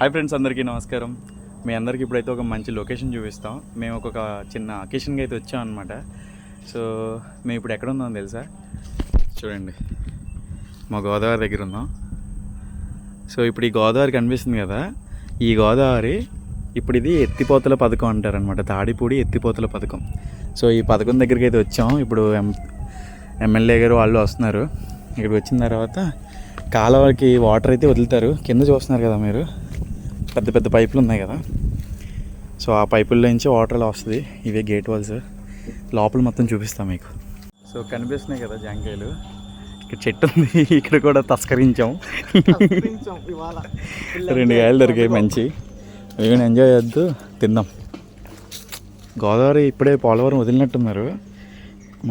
Hi friends, అందరికీ నమస్కారం. మీ అందరికీ ఇప్పుడైతే ఒక మంచి లొకేషన్ చూపిస్తాం. మేము ఒక చిన్న అకేషన్కి అయితే వచ్చాం అనమాట. సో మేము ఇప్పుడు ఎక్కడ ఉందాం తెలుసా? చూడండి, మా గోదావరి దగ్గర ఉన్నాం. సో ఇప్పుడు ఈ గోదావరి కనిపిస్తుంది కదా, ఈ గోదావరి ఇప్పుడు ఇది ఎత్తిపోతల పథకం అంటారనమాట. తాడిపూడి ఎత్తిపోతల పథకం. సో ఈ పథకం దగ్గరికి అయితే వచ్చాం. ఇప్పుడు ఎమ్మెల్యే గారు వాళ్ళు వస్తున్నారు. ఇక్కడికి వచ్చిన తర్వాత కాలువకి వాటర్ అయితే వదులుతారు. కింద చూస్తున్నారు కదా మీరు, పెద్ద పెద్ద పైపులు ఉన్నాయి కదా. సో ఆ పైపుల్లో నుంచి వాటర్ అలా వస్తుంది. ఇవే గేట్ వాల్స్. లోపల మొత్తం చూపిస్తాం మీకు. సో కనిపిస్తున్నాయి కదా జాంకాయలు. ఇక్కడ చెట్టు ఉంది, ఇక్కడ కూడా తస్కరించాం. 2 కాయలు దొరికాయి మంచి. మేము ఎంజాయ్ చేద్దు, తిందాం. గోదావరి ఇప్పుడే పోలవరం వదిలినట్టున్నారు.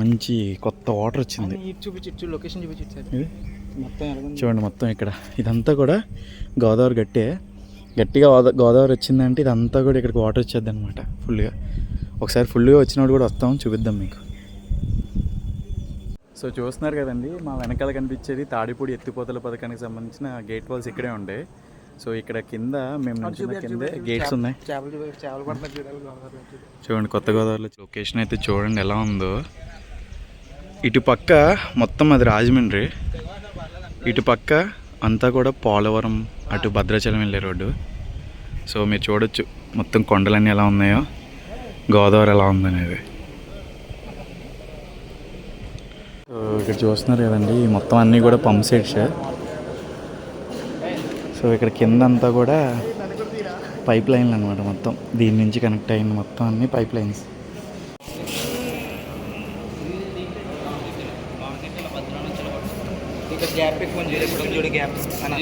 మంచి కొత్త వాటర్ వచ్చింది. చూడండి మొత్తం ఇక్కడ ఇదంతా కూడా గోదావరి గట్టిగా గోదావరి వచ్చిందంటే ఇదంతా కూడా ఇక్కడికి వాటర్ వచ్చేది అనమాట ఫుల్గా. ఒకసారి ఫుల్గా వచ్చినప్పుడు కూడా వస్తాం, చూపిద్దాం మీకు. సో చూస్తున్నారు కదండి, మా వెనకాల కనిపించేది తాడిపూడి ఎత్తిపోతల పథకానికి సంబంధించిన గేట్ వాల్స్ ఇక్కడే ఉంటాయి. సో ఇక్కడ కింద మేము నుంచిన కిందే గేట్స్ ఉన్నాయి. చూడండి కొత్త గోదావరిలో లొకేషన్ అయితే చూడండి ఎలా ఉందో. ఇటు పక్క మొత్తం అది రాజమండ్రి, ఇటు పక్క అంతా కూడా పోలవరం, అటు భద్రాచలం వెళ్ళే రోడ్డు. సో మీరు చూడొచ్చు మొత్తం కొండలన్నీ ఎలా ఉన్నాయో, గోదావరి ఎలా ఉందనేది. సో ఇక్కడ చూస్తున్నారు కదండి, మొత్తం అన్నీ కూడా పంప్ సెట్స్. సో ఇక్కడ కింద అంతా కూడా పైప్ లైన్లు అనమాట. మొత్తం దీని నుంచి కనెక్ట్ అయిన మొత్తం అన్ని పైప్ లైన్స్. गैप पे कौन जोड़े गैप है ना।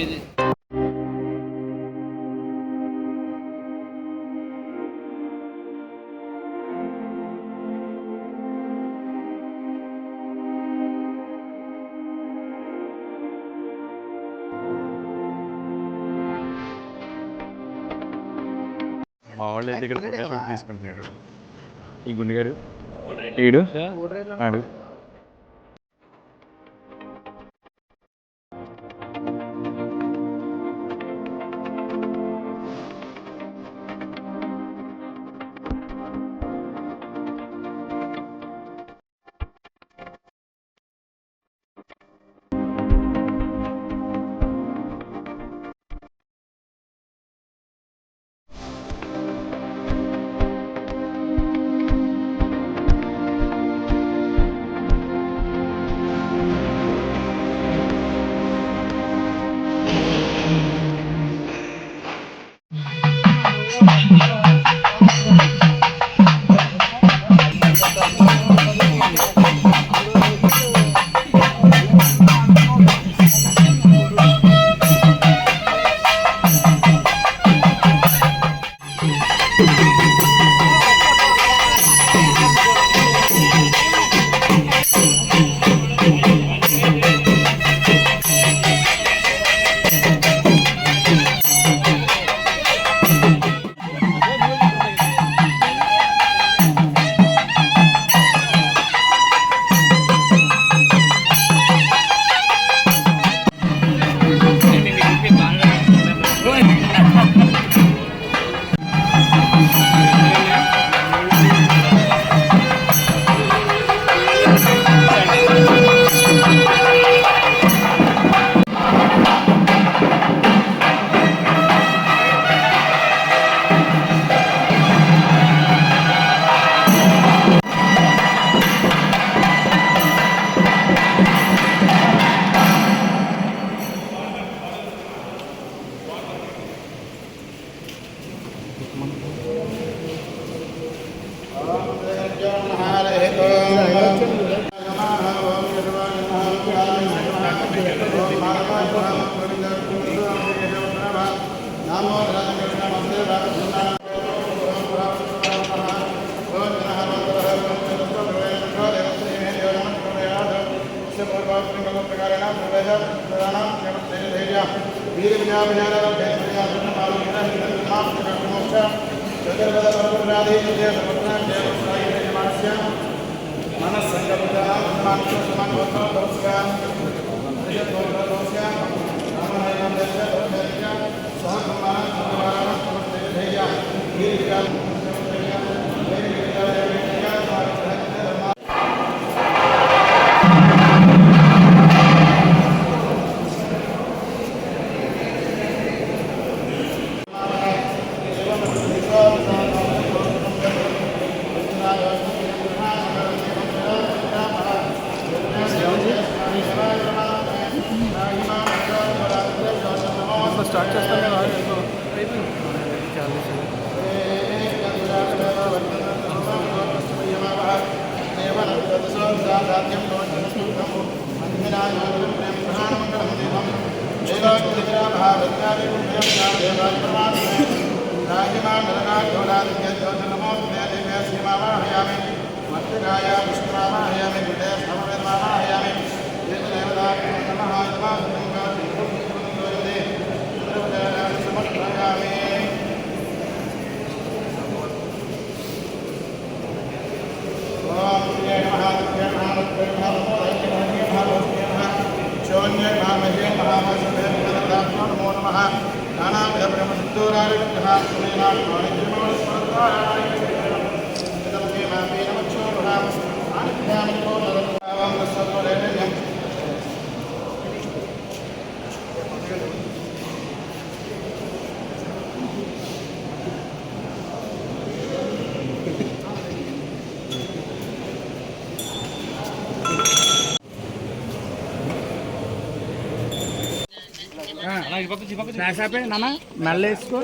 మా వాళ్ళు అయితే ఇక్కడ తీసుకుంటున్నాడు. ఈ గుండెగాడు ఈడు ఆడు. మనస్సంగ నాన్న మెల్ల వేసుకో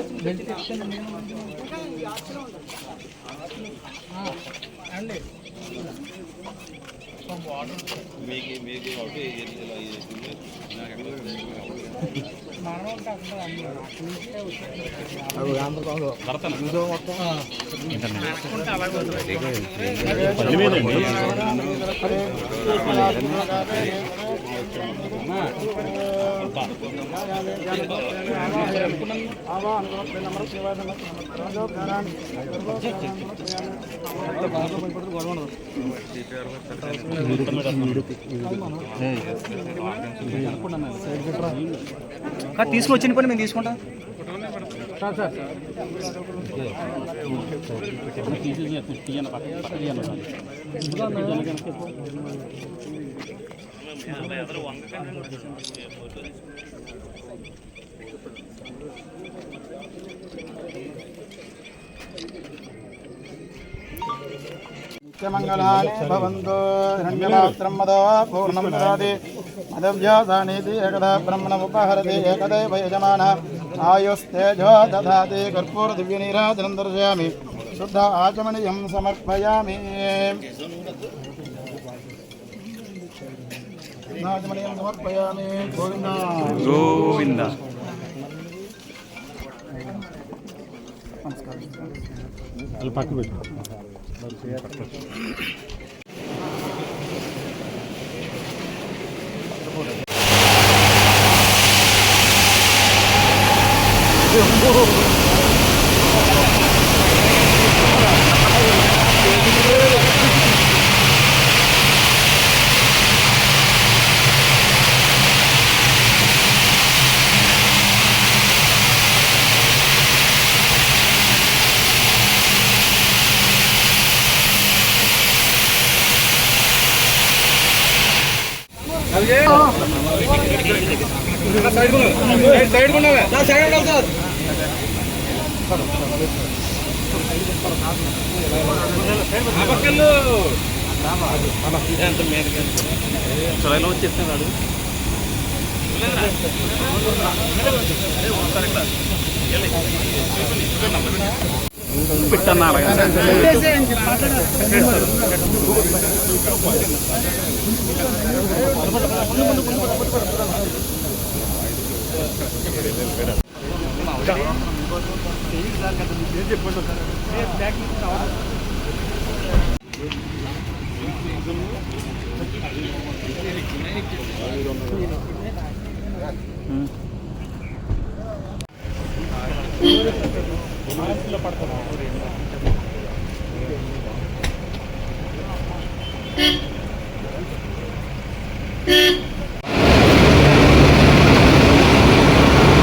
తీసుకొచ్చిన పని మేము తీసుకుంటాం సార్ నిత్యమంగళాని భవంతు హిరణ్యమాత్రం మదో పూర్ణం దదాతి మదవ్యాసానీతి ఏకదా బ్రహ్మణముపహరతి ఏకదైవ యజమాన ఆయుస్తేజో దదాతి కర్పూర దివ్యనీరాజనం దర్శయామి శుద్ధ ఆచమనీయం సమర్పయామి ఆచమనీయం సమర్పయామి గోవింద గోవింద పక్కన పెట్టు వచ్చేస్తున్నాడు పెట్టన్నా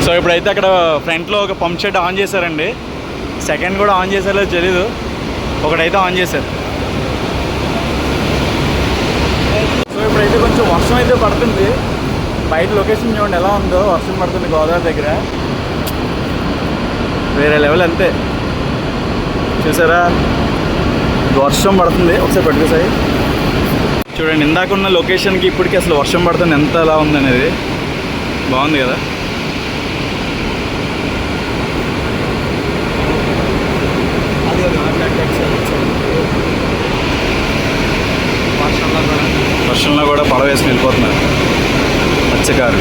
సో ఇప్పుడైతే అక్కడ ఫ్రంట్లో ఒక పంప్ షెడ్ ఆన్ చేశారండి. సెకండ్ కూడా ఆన్ చేశారో తెలీదు, ఒకటైతే ఆన్ చేశారు. సో ఇప్పుడైతే కొంచెం వర్షం అయితే పడుతుంది. బయట లొకేషన్ చూడండి ఎలా ఉందో, వర్షం పడుతుంది గోదావరి దగ్గర. వేరే లెవెల్ అంతే. చూసారా వర్షం పడుతుంది, ఒకసారి పెట్టుకోసారి చూడండి. ఇందాక ఉన్న లొకేషన్కి ఇప్పటికీ అసలు వర్షం పడుతుంది ఎంత ఎలా ఉందనేది. బాగుంది కదా. వేసుకుని వెళ్ళిపోతున్నారు పచ్చకారు.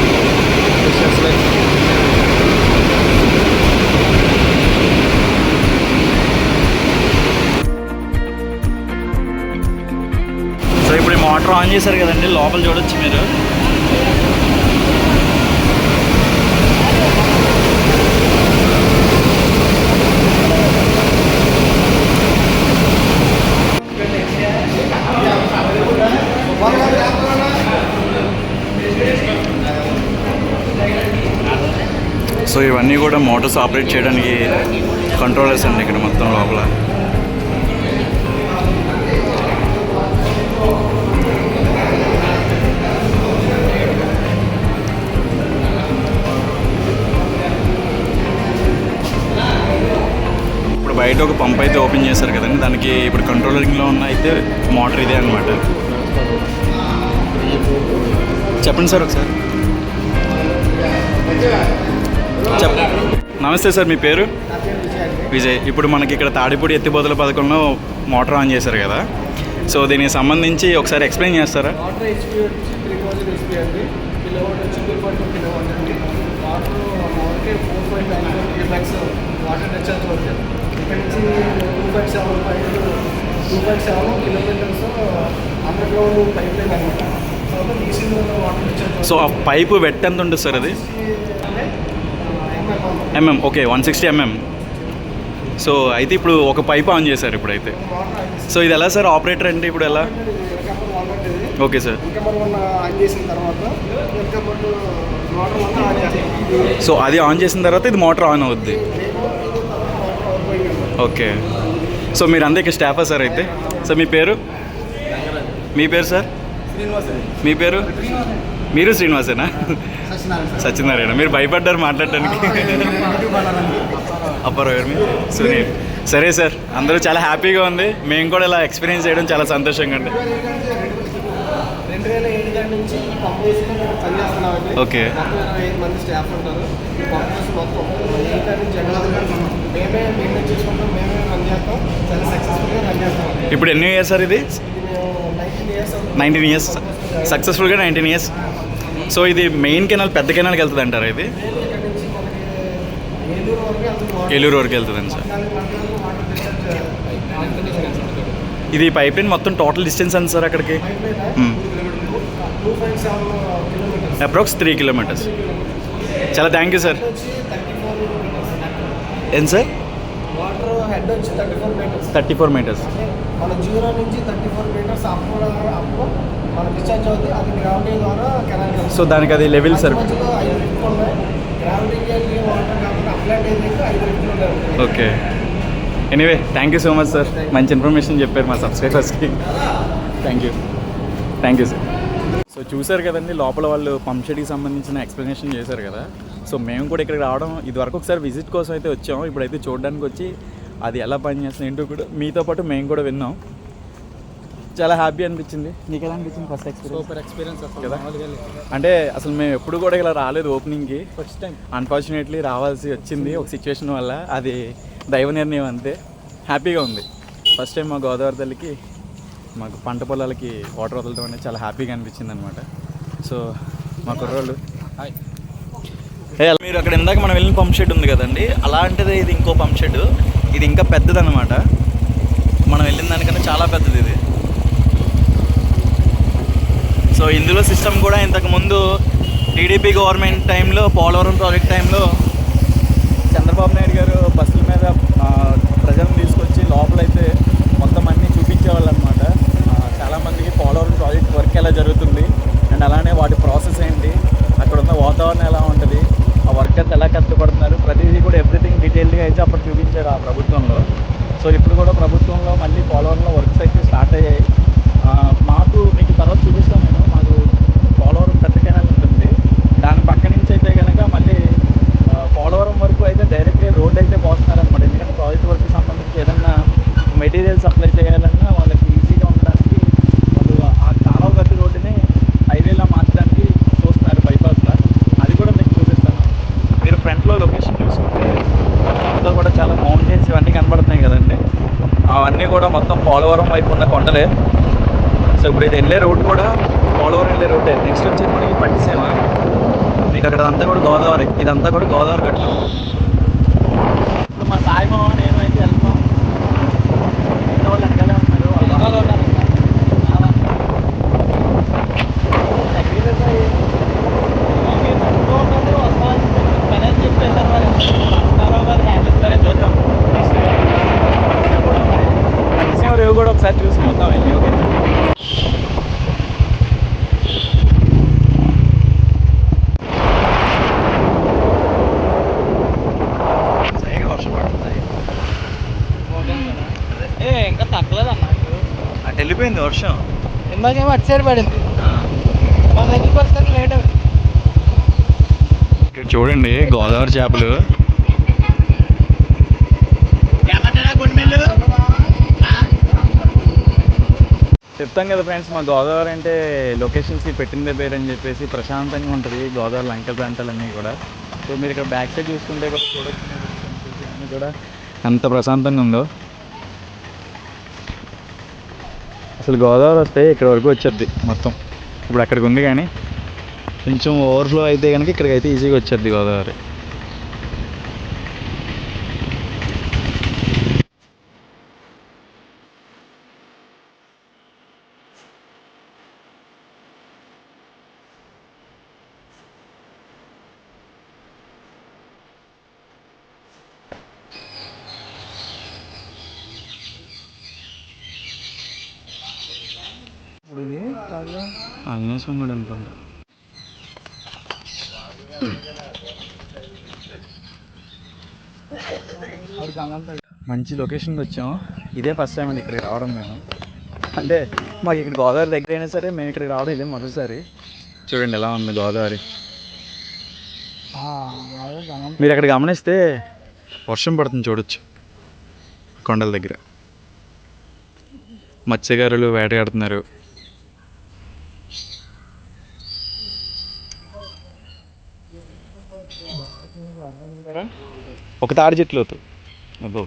సో ఇప్పుడు ఈ మోటార్ ఆన్ చేశారు కదండి, లోపల చూడొచ్చు మీరు. సో ఇవన్నీ కూడా మోటార్స్ ఆపరేట్ చేయడానికి కంట్రోలర్స్ అండి ఇక్కడ మొత్తం లోపల. ఇప్పుడు బయట ఒక పంప్ అయితే ఓపెన్ చేశారు కదండి, దానికి ఇప్పుడు కంట్రోలరింగ్లో ఉన్న అయితే మోటార్ ఇదే అనమాట. చెప్పండి సార్ ఒకసారి. నమస్తే సార్, మీ పేరు? విజయ్. ఇప్పుడు మనకి ఇక్కడ తాడిపూడి ఎత్తిపోతల పథకంలో మోటార్ ఆన్ చేశారు కదా, సో దీనికి సంబంధించి ఒకసారి ఎక్స్ప్లెయిన్ చేస్తారా? వాటర్ హెచ్పీ వచ్చి 3000 హెచ్పీ అండి. కిలోవాట్ వచ్చి 2.2 కిలోవాట్ అండి. వాటర్ మామూలుగా 4.9 క్యూబెక్స్ వాటర్ డిశ్చార్జ్ అవుతుంది. ఇక్కడ నుంచి 2.7 kilometres underground pipeline అనమాట. సో డీసీలో వాటర్ డిశ్చార్జ్. సో ఆ పైపు వెట్ ఎంత ఉంటుంది సార్? అది ఎంఎం. Okay, 160 mm. సో అయితే ఇప్పుడు ఒక పైప్ ఆన్ చేశారు ఇప్పుడైతే. సో ఇది ఎలా సార్ ఆపరేటర్ అంటే ఇప్పుడు ఎలా? Okay sir. సో అది ఆన్ చేసిన తర్వాత ఇది మోటార్ ఆన్ అవుద్ది. ఓకే. సో మీరు అంతే ఇక్కడ స్టాఫా సార్ అయితే? సార్ మీ పేరు? మీ పేరు సార్? మీ పేరు? మీరు శ్రీనివాసేనా? సత్యనారాయణ. మీరు భయపడ్డారు మాట్లాడడానికి. అప్పారావు గారు మీరు? సునీల్. సరే సార్, అందరూ చాలా హ్యాపీగా ఉంది. మేము కూడా ఇలా ఎక్స్పీరియన్స్ చేయడం చాలా సంతోషంగా ఉంది. 2007 నుంచి ఈ పంప్ వేసుకుని పనిచేస్తున్నామండి. ఓకే. 25 మంది స్టాఫ్ ఉంటారు. ఈ పంప్ వేసి మొత్తం మేమే మెయింటైన్ చేసుకుంటాం, మేమే రన్ చేస్తాం. చాలా సక్సెస్ఫుల్గా రన్ చేస్తాం. ఇప్పుడు ఎన్ని ఇయర్స్ సార్ ఇది? 19 ఇయర్స్. సక్సెస్ఫుల్గా 19 ఇయర్స్. సో ఇది మెయిన్ కెనాల్, పెద్ద కెనాల్కి వెళ్తుంది అంటారా? ఇది ఇక్కడ నుంచి మనకి ఏలూరు వరకు వెళ్తుందండి సార్. ఇది పైప్ లైన్ మొత్తం టోటల్ డిస్టెన్స్ ఎంత సార్ అక్కడికి? 2.7 కిలోమీటర్స్. Approx 3 kilometres. చాలా థ్యాంక్ యూ సార్. ఎంత సార్? వాటర్ హెడ్ వచ్చి 34 మీటర్స్. 34 మీటర్స్. మన 0 నుంచి 34 మీటర్స్ అప్ మన డిశ్చార్జ్ అవుతుంది. అది గ్రావిటీ ద్వారా కెనాల్. సో దానికి అది లెవెల్ సార్. మధ్యలో 5 లిఫ్ట్లు ఉన్నాయి. గ్రావిటీ వాటర్ కాకుండా అప్లాంట్ ఏదైతే 5 లిఫ్ట్లు ఉంటాయి. Okay. Anyway thank you so much sir, మంచి ఇన్ఫర్మేషన్ చెప్పారు మా సబ్స్క్రైబర్స్కి. Thank you sir. సో చూసారు కదండి, లోపల వాళ్ళు పంప్ షెడ్కి సంబంధించిన ఎక్స్ప్లెనేషన్ చేశారు కదా. సో మేము కూడా ఇక్కడికి రావడం ఇదివరకు ఒకసారి విజిట్ కోసం అయితే వచ్చాము. ఇప్పుడైతే చూడడానికి వచ్చి అది ఎలా పనిచేస్తుంది ఏంటో కూడా మీతో పాటు మేము కూడా విన్నాం. చాలా హ్యాపీ అనిపించింది. మీకు ఎలా అనిపించింది ఫస్ట్ ఎక్స్పీరియన్స్? సూపర్ ఎక్స్పీరియన్స్ కదా. అంటే అసలు మేము ఎప్పుడు కూడా ఇలా రాలేదు ఓపెనింగ్కి, ఫస్ట్ టైం. అన్ఫార్చునేట్లీ రావాల్సి వచ్చింది ఒక సిచ్యువేషన్ వల్ల, అది దైవ నిర్ణయం అంతే. హ్యాపీగా ఉంది. ఫస్ట్ టైం మా గోదావరి తల్లికి, మాకు పంట పొలాలకి వాటర్ వదలడం అనేది చాలా హ్యాపీగా అనిపించింది అనమాట. సో మా కుర్రోళ్ళు మీరు అక్కడ ఇందాక మనం వెళ్ళిన పంప్ షెడ్ ఉంది కదండి, అలాంటిది ఇది ఇంకో పంప్ షెడ్. ఇది ఇంకా పెద్దదన్నమాట, మనం వెళ్ళిన దానికన్నా చాలా పెద్దది ఇది. సో ఇందులో సిస్టమ్ కూడా ఇంతకుముందు టీడీపీ గవర్నమెంట్ టైంలో, పోలవరం ప్రాజెక్ట్ టైంలో చంద్రబాబు నాయుడు గారు బస్సుల మీద ప్రజలను తీసుకొచ్చి లోపలైతే మొత్తం అన్నీ చూపించేవాళ్ళు అనమాట. చాలామందికి పోలవరం ప్రాజెక్ట్ వర్క్ ఎలా జరుగుతుంది అండ్ అలానే వాటి ప్రాసెస్ ఏంటి, అక్కడ ఉన్న వాతావరణం ఎలా ఉంటుంది, ఆ వర్కర్స్ ఎలా కష్టపడుతున్నారు, ప్రతిదీ కూడా ఎవ్రీథింగ్ డీటెయిల్డ్గా అయితే అప్పుడు చూపించారు ఆ ప్రభుత్వంలో. సో ఇప్పుడు కూడా ప్రభుత్వంలో మళ్ళీ పోలవరంలో వర్క్స్ అయితే స్టార్ట్ అయ్యాయి. మాకు మీకు తర్వాత చూపిస్తాను నేను. మాకు పోలవరం పెద్ద కెనాల్ ఉంటుంది, దాని పక్క నుంచి అయితే కనుక మళ్ళీ పోలవరం వరకు అయితే డైరెక్ట్గా రోడ్ అయితే పోస్తున్నారనమాట. ఎందుకంటే ప్రాజెక్ట్ వర్క్కి సంబంధించి ఏదన్నా మెటీరియల్ సప్లై చేయాలన్నా వాళ్ళకి ఈజీగా ఉండడానికి వాళ్ళు ఆ కాలువ గట్టి రోడ్డుని హైవేలా మార్చడానికి చూస్తున్నారు, బైపాస్లో. అది కూడా మీకు చూపిస్తాను. మీరు ఫ్రంట్లో లొకేషన్ చూసుకుంటే అంతా కూడా చాలా మౌంటైన్స్ ఇవన్నీ కనబడుతున్నాయి కదండి, అవన్నీ కూడా మొత్తం పోలవరం వైపు ఉన్న కొండలే. సో ఇప్పుడు ఇది వెళ్ళే రోడ్ కూడా పోలవరం వెళ్ళే రోడ్డే. నెక్స్ట్ వచ్చేది మనకి పట్టిసీమ. మీకు అక్కడ అంతా కూడా గోదావరి, ఇదంతా కూడా గోదావరి గట్లు. ఇప్పుడు మా సాయి మామ నేను అయితే వెళ్తాం. ఇంట్లో వాళ్ళు వెనకాలే ఉన్నారు. రేవు కూడా ఒకసారి చూసి మొత్తం వెళ్ళి. ఓకే వర్షం పడుతుంది. ఇంకా తగ్గలేదన్నా. అటు వెళ్ళిపోయింది వర్షం. ఇందాకేమో అటు సైడ్ పడింది, మా దగ్గరికి వస్తారు లేట్ అయింది. ఇక్కడ చూడండి గోదావరి చేపలు. చెప్తాం కదా ఫ్రెండ్స్, మా గోదావరి అంటే లొకేషన్స్కి పెట్టిందే పేరు అని చెప్పేసి ప్రశాంతంగా ఉంటుంది గోదావరి లంకల ప్రాంతాలన్నీ కూడా. సో మీరు ఇక్కడ బ్యాక్ సైడ్ చూసుకుంటే కూడా చూడొచ్చు, అన్నీ కూడా ఎంత ప్రశాంతంగా ఉందో. అసలు గోదావరి వస్తే ఇక్కడ వరకు వచ్చేది మొత్తం. ఇప్పుడు అక్కడికి ఉంది కానీ కొంచెం ఓవర్ఫ్లో అయితే కనుక ఇక్కడికి అయితే ఈజీగా వచ్చేది గోదావరి. ఆంజనేయ స్వామి కూడా అనుకుంటా. మంచి లొకేషన్కి వచ్చాం. ఇదే ఫస్ట్ టైం అండి ఇక్కడికి రావడం మేము. అంటే మాకు ఇక్కడ గోదావరి దగ్గర అయినా సరే మేము ఇక్కడికి రావడం ఇదే మొదటిసారి. చూడండి ఎలా ఉంది గోదావరి. మీరు అక్కడ గమనిస్తే వర్షం పడుతుంది చూడొచ్చు. కొండల దగ్గర మత్స్యకారులు వేటగాడుతున్నారు. ఒక తాడి చెట్లు అవుతుంది అబ్బో.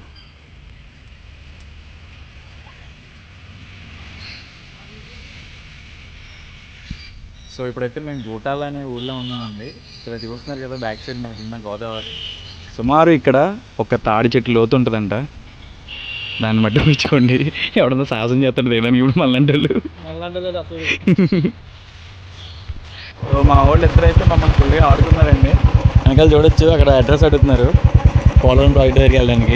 సో ఇప్పుడైతే మేము గూటాల అనే ఊళ్ళో ఉన్నామండి. ఇక్కడ చూస్తున్నారు కదా బ్యాక్ సైడ్ మనకు ఉన్న గోదావరి. సుమారు ఇక్కడ ఒక తాడి చెట్టు లోతు ఉంటుందంట. దాన్ని బట్టి పిచ్చుకోండి ఎవడన్నా సాహసం చేస్తాడు ఏదైనా ఇప్పుడు మళ్ళంటోళ్ళు. సో మా వాళ్ళు ఇద్దరైతే మమ్మల్ని ఫుల్గా ఆడుకున్నారండి. వెనకాల చూడొచ్చు అక్కడ అడ్రస్ అడుగుతున్నారు పోలవరం ప్రాజెక్ట్ దగ్గరికి వెళ్ళడానికి.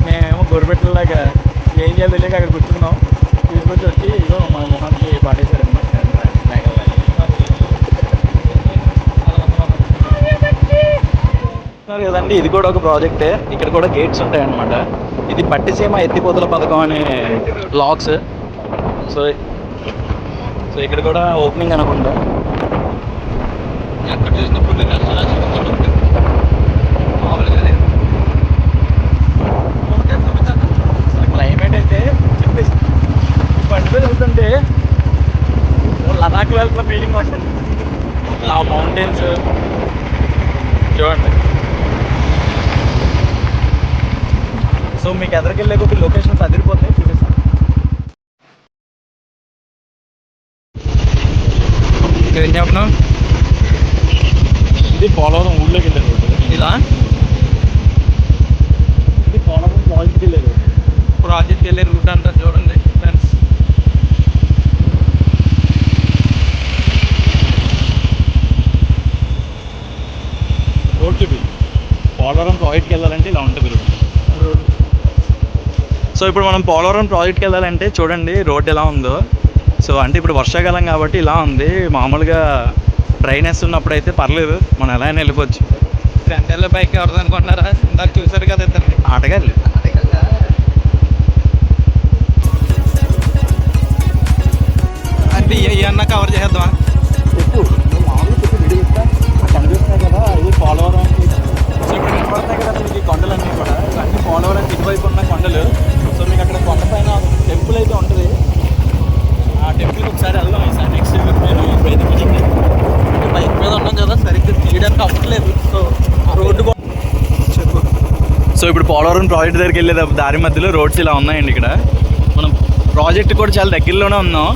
మేమేమో గొర్రెపెట్టలాగా ఏం చేయాలి తెలియక అక్కడ కూర్చున్నాం. తీసుకొచ్చి వచ్చి ఇదో మా మొహానికి పాటేశారండి. కదండి ఇది కూడా ఒక ప్రాజెక్టే. ఇక్కడ కూడా గేట్స్ ఉంటాయన్నమాట. ఇది పట్టిసీమ ఎత్తిపోతల పథకం అనే లాక్స్. సో సో ఇక్కడ కూడా ఓపెనింగ్ అనుకుంటా. క్లైమేట్ అయితే చెప్పేసి బండి మీద వెళ్తుంటే లదాఖ్ వెళ్తున్న ఫీలింగ్ వస్తుంది. ఆ మౌంటైన్స్ చూడండి. సో మీకు ఎదరికెళ్ళే ఒక లొకేషన్స్ అదిరిపోతాయి, చూపిస్తాను. ఏం చెప్పినావు? ఇది పోలవరం ఊళ్ళోకి వెళ్ళే రోడ్డు. ఇలా ఇది పోలవరం ప్రాజెక్ట్కి వెళ్ళే రోడ్డు. ప్రాజెక్ట్కి వెళ్ళే రూట్ అంతా చూడండి ఫ్రెండ్స్. రోడ్ చూపి. పోలవరం ప్రాజెక్ట్కి వెళ్ళాలంటే ఇలా ఉంటుంది రోడ్. సో ఇప్పుడు మనం పోలవరం ప్రాజెక్ట్కి వెళ్ళాలంటే చూడండి రోడ్ ఎలా ఉందో. సో అంటే ఇప్పుడు వర్షాకాలం కాబట్టి ఇలా ఉంది. మామూలుగా ట్రైన్ వేస్తున్నప్పుడు అయితే పర్లేదు, మనం ఎలా అయినా వెళ్ళిపోవచ్చు. గంటల బైక్ ఎవరిది అనుకుంటున్నారా? ఇందాక చూసారు కదా ఇద్దరు ఆటగాళ్ళు. అంటే ఇవన్నా కవర్ చేద్దామా? చెప్పు మామూలుగా చెప్పి వీడియో చెప్తా. కనిపిస్తున్నాయి కదా ఇది పోలవరం. సో ఇప్పుడు కనపడుతున్నాయి కదా మీకు ఈ కొండలన్నీ కూడా. ఇవన్నీ పోలవరం ఇటువైపు ఉన్న కొండలు. సో మీకు అక్కడ కొండ పైన టెంపుల్ అయితే ఉంటుంది. ఆ టెంపుల్కి ఒకసారి వెళ్దాం ఈసారి నెక్స్ట్. నేను ఇప్పుడైతే బైక్ మీద ఉన్నాం కదా సరిగ్గా తీయడానికి అవ్వట్లేదు. సో రోడ్డు చెప్పు. సో ఇప్పుడు పోలవరం ప్రాజెక్ట్ దగ్గరికి వెళ్ళే దారి మధ్యలో రోడ్స్ ఇలా ఉన్నాయండి. ఇక్కడ మనం ప్రాజెక్ట్ కూడా చాలా దగ్గరలోనే ఉన్నాం.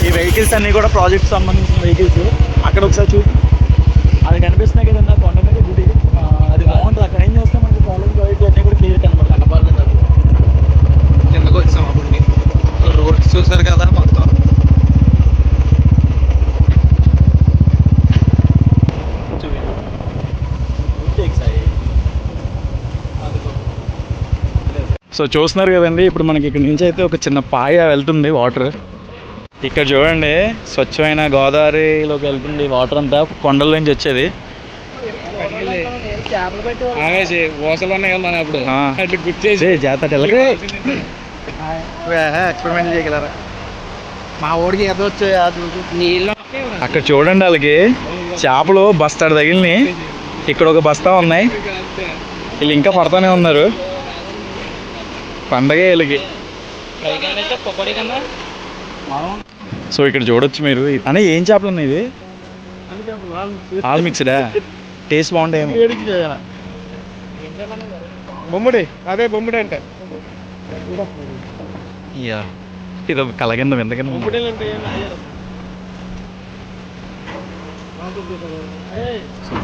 ఈ వెహికల్స్ అన్నీ కూడా ప్రాజెక్ట్ సంబంధించిన వెహికల్స్. అక్కడ ఒకసారి చూసి అది కనిపిస్తున్నాయి కదండి, ఆ కొండ మీద గుడి. అది బాగుంటుంది. అక్కడ ఏం చేస్తే మనకి కాలేజ్ ప్రాజెక్ట్ అన్నీ కూడా క్లియర్ కనబడతాయి. కిందకు వచ్చాం అప్పటికి. రోడ్స్ చూసారు కదా మొత్తం. సో చూస్తున్నారు కదండి, ఇప్పుడు మనకి ఇక్కడ నుంచి అయితే ఒక చిన్న పాయ వెళ్తుంది వాటర్. ఇక్కడ చూడండి, స్వచ్ఛమైన గోదావరిలోకి వెళ్తుంది వాటర్ అంతా, కొండల నుంచి వచ్చేది. ఎక్స్పెరిమెంట్ చేయగలరా? మా ఊడికి ఏదో వచ్చే నీళ్ళు. అక్కడ చూడండి, వాళ్ళకి చేపలు బస్తాడు తగిలిని. ఇక్కడ ఒక బస్తా ఉన్నాయి, వీళ్ళు ఇంకా పడతానే ఉన్నారు. పండగే వీళ్ళకి. సో ఇక్కడ చూడొచ్చు మీరు. అని ఏం చేపలు ఉన్నాయి ఇది? ఆల్ మిక్స్డా? టేస్ట్ బాగుంటాయి. బొమ్ముడి, అదే బొమ్ముడి అంటే ఇది కల కింద వింత కింద.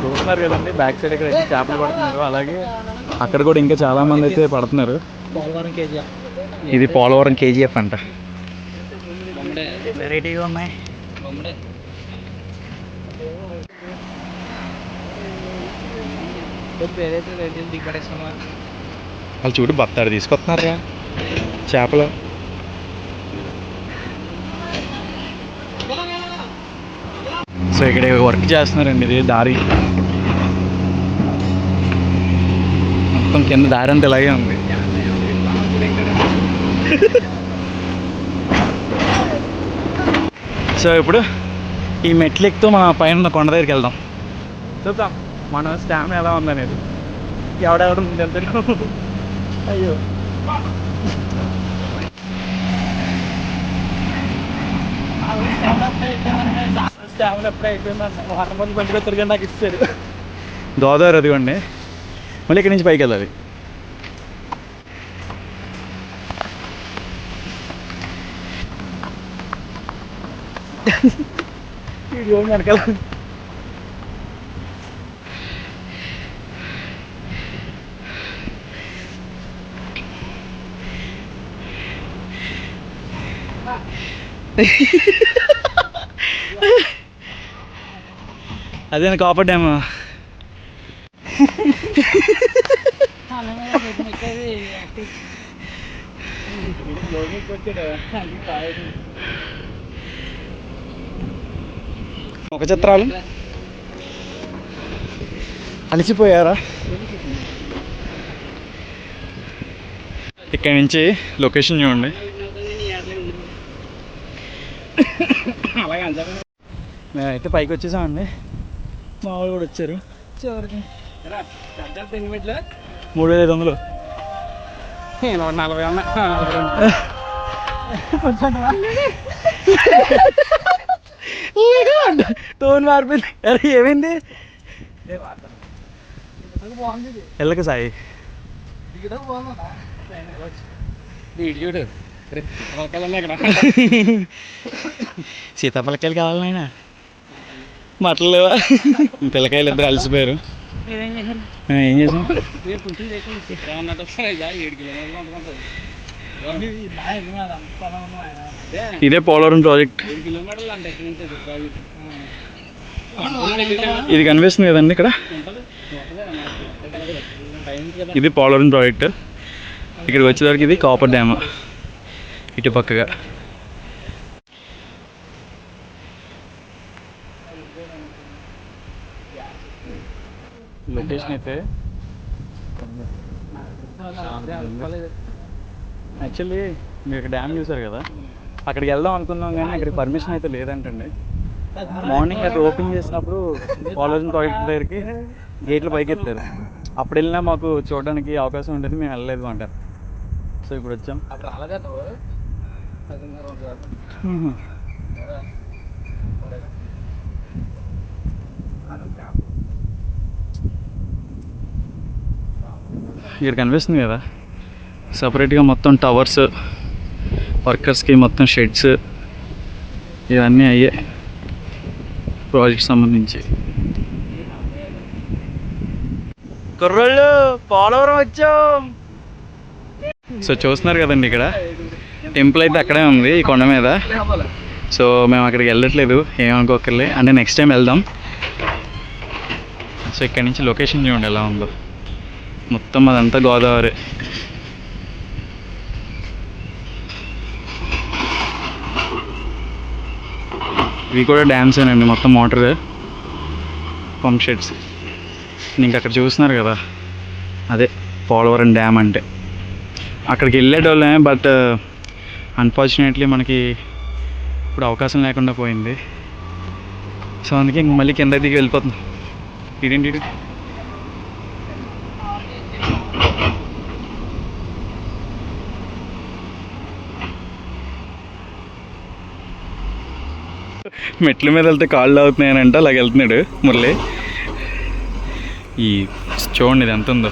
చూస్తున్నారు కదండి, బ్యాక్ సైడ్ ఇక్కడ అయితే చేపలు పడుతున్నారు. అలాగే అక్కడ కూడా ఇంకా చాలా మంది అయితే పడుతున్నారు. ఇది పోలవరం కేజీఎఫ్ అంట. వెరైటీగా ఉన్నాయి. వాళ్ళు చూడు, బత్తాడు తీసుకొస్తున్నారా చేపలు. సో ఇక్కడ వర్క్ చేస్తున్నారండి. ఇది దారి మొత్తం కింద దారి అంతా ఇలాగే ఉంది. సో ఇప్పుడు ఈ మెట్లు ఎక్కుతూ మన పైన కొండ దగ్గరికి వెళ్దాం. చూద్దాం మన స్టామినా ఎలా ఉందనేది. ఎవడెవడు ఎంత. అయ్యో, స్టామినా ఎప్పుడే అయిపోయిందండి. 100 మంది బండి పెడతారు, నాకు ఇస్తారు. గోదావరి అదిగోండి. మళ్ళీ ఇక్కడి నుంచి పైకి వెళ్ళాలి. వీడియో వెనకాల అదే కాపర్ డ్యామ్. ఒక చిత్రాలు అలిసిపోయారా? ఇక్కడ నుంచి లొకేషన్ చూడండి. మేమైతే పైకి వచ్చేసామండి. మా వాళ్ళు కూడా వచ్చారు. చివరికి 3500. 40 టోన్ మారిపోయింది. అరే ఏమైంది? ఎల్లక సాయి సీతాఫలకాయలు కావాలన్నా మటలు లేవా? పిల్లకాయలు ఇద్దరు అలసిపోయారు. ఏం చేసాం? ఇదే పోలవరం ప్రాజెక్ట్. ఇది కనిపిస్తుంది కదండి ఇక్కడ. ఇది పోలవరం ప్రాజెక్ట్. ఇక్కడికి వచ్చేసరికి ఇది కాపర్ డ్యామ్ ఇటు పక్కగా. లొకేషన్ అయితే యాక్చువల్లీ మీరు ఇక్కడ డ్యామ్ చూసారు కదా, అక్కడికి వెళ్దాం అనుకున్నాం కానీ అక్కడికి పర్మిషన్ అయితే లేదంటండి. మార్నింగ్ అది ఓపెన్ చేసినప్పుడు పోలవరం ప్రాజెక్ట్ దగ్గరికి గేట్లు పైకి ఎత్తారు. అప్పుడు వెళ్ళినా మాకు చూడడానికి అవకాశం ఉండేది, మేము వెళ్ళలేదు అంటారు. సో ఇప్పుడు వచ్చాం. ఇక్కడ కనిపిస్తుంది కదా సపరేట్గా మొత్తం టవర్స్, వర్కర్స్కి మొత్తం షెడ్స్, ఇవన్నీ అయ్యే ప్రాజెక్ట్ సంబంధించి. కుర్రోళ్ళు పోలవరం వచ్చాం. సో చూస్తున్నారు కదండి, ఇక్కడ టెంపుల్ అయితే అక్కడే ఉంది ఈ కొండ మీద. సో మేము అక్కడికి వెళ్ళట్లేదు, ఏమనుకోకర్లే, అంటే నెక్స్ట్ టైం వెళ్దాం. సో ఇక్కడ నుంచి లొకేషన్ చూడండి ఎలా ఉందో, మొత్తం అదంతా గోదావరి. ఇవి కూడా డ్యామ్స్ ఏనండి, మొత్తం వాటర్ పంప్ షెడ్స్. ఇంకా అక్కడ చూస్తున్నారు కదా, అదే పోలవరం డ్యామ్ అంటే. అక్కడికి వెళ్ళేటోళ్ళే, బట్ అన్ఫార్చునేట్లీ మనకి ఇప్పుడు అవకాశం లేకుండా పోయింది. సో అందుకే ఇంక మళ్ళీ కింద దిగి వెళ్ళిపోతున్నాం. ఇదేంటి మెట్ల మీద వెళ్తే కాళ్ళు అవుతున్నాయనంట, అలాగ వెళ్తున్నాడు మురళి. ఈ చూడండి ఇది ఎంత ఉందో.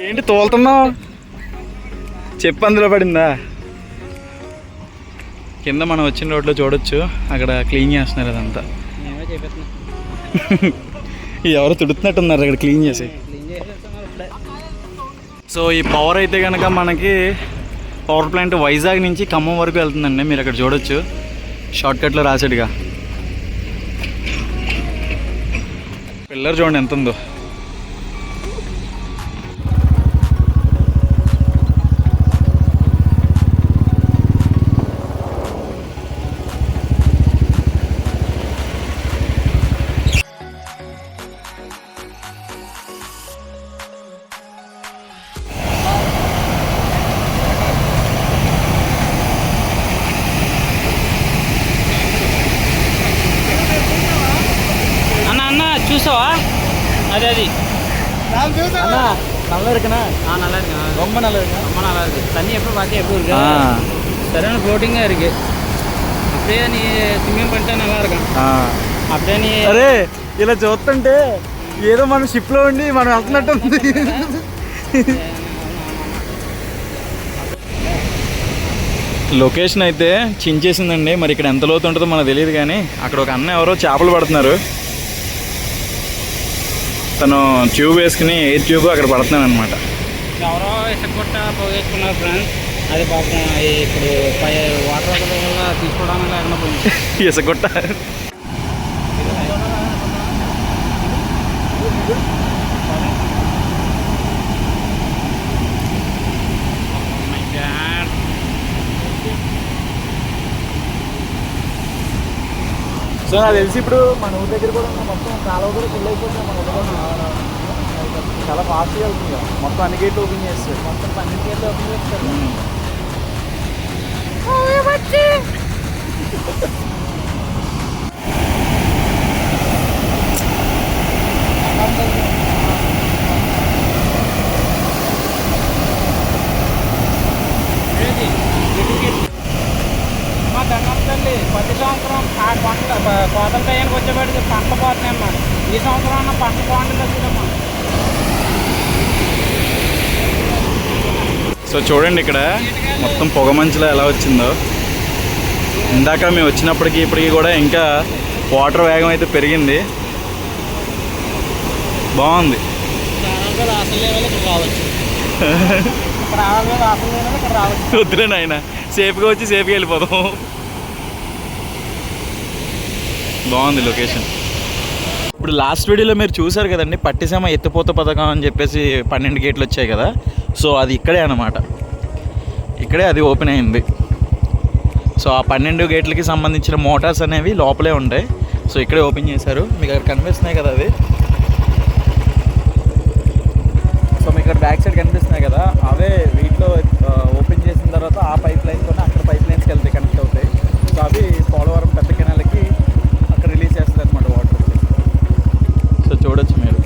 ఏంటి తోలుతున్నావు? చెప్పు అందులో పడిందా? కింద మనం వచ్చిన రోడ్లో చూడొచ్చు, అక్కడ క్లీన్ చేస్తున్నారు అదంతా. ఎవరు తుడుతున్నట్టున్నారు అక్కడ క్లీన్ చేసి. సో ఈ పవర్ అయితే కనుక మనకి పవర్ ప్లాంట్ వైజాగ్ నుంచి ఖమ్మం వరకు వెళ్తుందండి. మీరు అక్కడ చూడొచ్చు షార్ట్కట్లో రాసాడుగా. పిల్లర్ చూడండి ఎంత ఉందో. చూసావా? అదే అది நல்லா இருக்குண்ணா. நல்லா இருக்குண்ணா, ரொம்ப நல்லா இருக்கு, ரொம்ப நல்லா இருக்கு. தண்ணி எப்போ பார்த்து எப்படி இருக்கு? சரியான ஃப்ளோட்டிங்காக இருக்கு. அப்படியே நீ స్విమ్మింగ్ பண்ணிட்டா நல்லா இருக்கும். அப்படியே நீ అరే ఇలా చూస్తుంటే ఏదో మన షిప్లో ఉండి మనం వెళ్తున్నట్టు ఉంది. లొకేషన్ అయితే చించేసిందండి. మరి ఇక్కడ ఎంత లోతు ఉంటుందో మనకు తెలియదు, కానీ అక్కడ ఒక అన్న ఎవరో చేపలు పడుతున్నారు. తను ట్యూబ్ వేసుకుని ఎయిర్ ట్యూబ్ అక్కడ పడుతున్నాను అనమాట. ఎవరో ఇసుకొట్ట పోగేసుకున్నారు ఫ్రెండ్స్. అది పాపం ఇప్పుడు వాటర్ వల్ల తీసుకోవడానికి లేకుండా పోయింది. ఇసుకొట్ట సో నాకు తెలిసి ఇప్పుడు మన ఊరి దగ్గర కూడా మొత్తం కాలువ కూడా ఫుల్ అయిపోతుంది. మన ఊళ్ళో చాలా ఫాస్ట్గా వెళ్తుంది, మొత్తం అన్ని గేట్లు ఓపెన్ చేస్తారు, మొత్తం 12 గేట్లు ఓపెన్ చేస్తారు. మా దండం తల్లి ప్రతి సంవత్సరం ఆ పంట కోతల టయానికి వచ్చేవాడికి పంట పోతున్నాయమ్మా. ఈ సంవత్సరం అన్న పంట బాగుంటుంది వచ్చిందమ్మా. సో చూడండి ఇక్కడ మొత్తం పొగ మంచులో ఎలా వచ్చిందో. ఇందాక మేము వచ్చినప్పటికి ఇప్పటికి కూడా ఇంకా వాటర్ వేగం అయితే పెరిగింది, బాగుంది. వద్దులే నాయన, సేఫ్గా వచ్చి సేఫ్గా వెళ్ళిపోదాం. బాగుంది లొకేషన్. ఇప్పుడు లాస్ట్ వీడియోలో మీరు చూసారు కదండి, పట్టిసీమ ఎత్తిపోత పథకం అని చెప్పేసి 12 గేట్లు వచ్చాయి కదా. సో అది ఇక్కడే అన్నమాట, ఇక్కడే అది ఓపెన్ అయింది. సో ఆ 12 గేట్లకి సంబంధించిన మోటార్స్ అనేవి లోపలే ఉంటాయి. సో ఇక్కడే ఓపెన్ చేశారు, మీకు అక్కడ కనిపిస్తున్నాయి కదా అవి. సో మీకు ఇక్కడ బ్యాక్ సైడ్ కనిపిస్తున్నాయి కదా, అవే వీటిలో ఓపెన్ చేసిన తర్వాత ఆ పైప్ లైన్ కూడా అక్కడ పైప్ లైన్స్కి వెళ్తాయి, కనెక్ట్ అవుతాయి. సో అవి పోలవరం పెద్ద కెనాల్కి అక్కడ రిలీజ్ చేస్తుంది అనమాట వాటర్. సో చూడొచ్చు మీరు.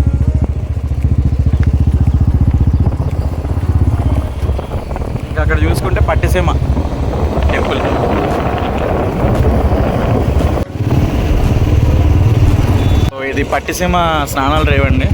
ఇంకా అక్కడ చూసుకుంటే పట్టిసీమ టెంపుల్. సో ఇది పట్టిసీమ స్నానాలు రేవండి.